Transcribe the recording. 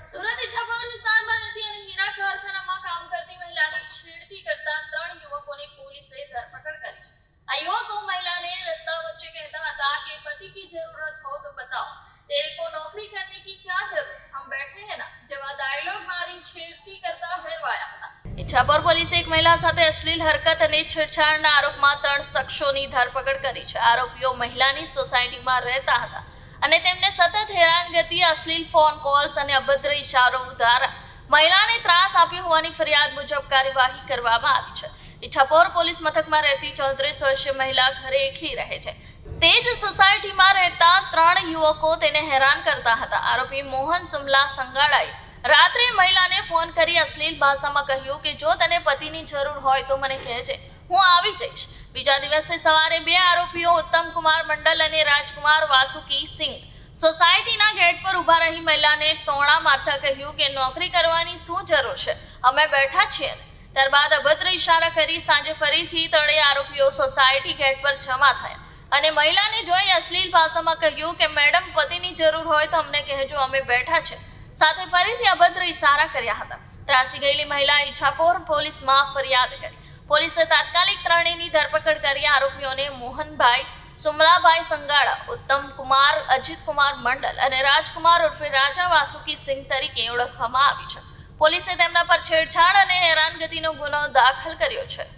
સુરત ઇચ્છાપુર વિસ્તારમાં રહેતી અને હીરા કારખાનામાં કામ કરતી મહિલાની છેડતી કરતા 3 યુવકોની પોલીસે ધરપકડ કરી છે। આ યુવકો મહિલાને રસ્તા વચ્ચે કહેતા હતા કે પતિ की जरूरत हो तो बताओ, तेरे को नौकरी करने की क्या जरूरत, हम बैठे हैं ना જેવા ડાયલોગ મારી છેડતી કરતા ફેરવાયા હતા। ઇચ્છાપુર પોલીસે એક મહિલા સાથે અશ્લીલ હરકત અને છેડછાડના આરોપમાં 3 શખ્સોની ધરપકડ કરી છે। આરોપીઓ મહિલાની સોસાયટીમાં રહેતા હતા અને તેમને સતત હેરાનગતિ, અશ્લીલ ફોન કોલ્સ અને અભદ્ર ઇશારો દ્વારા મહિલાને ત્રાસ આપ્યો હોવાની ફરિયાદ મુજબ કાર્યવાહી કરવામાં આવી છે। ઇચ્છાપુર પોલીસ મથકમાં રહેતી 34 વર્ષીય મહિલા ઘરે એકલી રહે છે। તે જ સોસાયટીમાં રહેતા 3 યુવકો તેને હેરાન કરતા હતા। આરોપી મોહન સુમલા સંગાડાએ રાત્રે મહિલાને ફોન કરી અશ્લીલ ભાષામાં કહ્યું કે જો તને પતિની જરૂર હોય તો મને કહેજે, હું આવી જઈશ। બીજા દિવસે સવારે 2 આરોપીઓ ઉત્તમ કુમાર મંડલ અને રાજકુમાર વાસુકી સિંહ સોસાયટીના ગેટ પર ઊભા રહી મહિલાને ટોણા મારતા કહ્યું કે નોકરી કરવાની શું જરૂર છે, અમે બેઠા છીએ। ત્યારબાદ અભદ્ર ઇશારા કરી સાંજે ફરીથી 3 આરોપીઓ સોસાયટી ગેટ પર જમા થયા અને મહિલાને જોઈ અશ્લીલ ભાષામાં કહ્યું કે મેડમ પતિની જરૂર હોય તો અમને કહેજો, અમે બેઠા છે। સાથે ફરીથી અભદ્ર ઇશારા કર્યા હતા। ત્રાસી ગયેલી મહિલાએ ઇચ્છાપુર પોલીસમાં ફરિયાદ કરી। પોલીસે તાત્કાલિક 3ની ધરપકડ કરી આરોપીઓને મોહનભાઈ સુમલાભાઈ સંગાડા, ઉત્તમ કુમાર, અજીત કુમાર મંડલ અને રાજકુમાર ઉર્ફે રાજા વાસુકી સિંહ તરીકે ઓળખવામાં આવી છે। પોલીસે તેમના પર છેડછાડ અને હેરાનગતિનો ગુનો દાખલ કર્યો છે।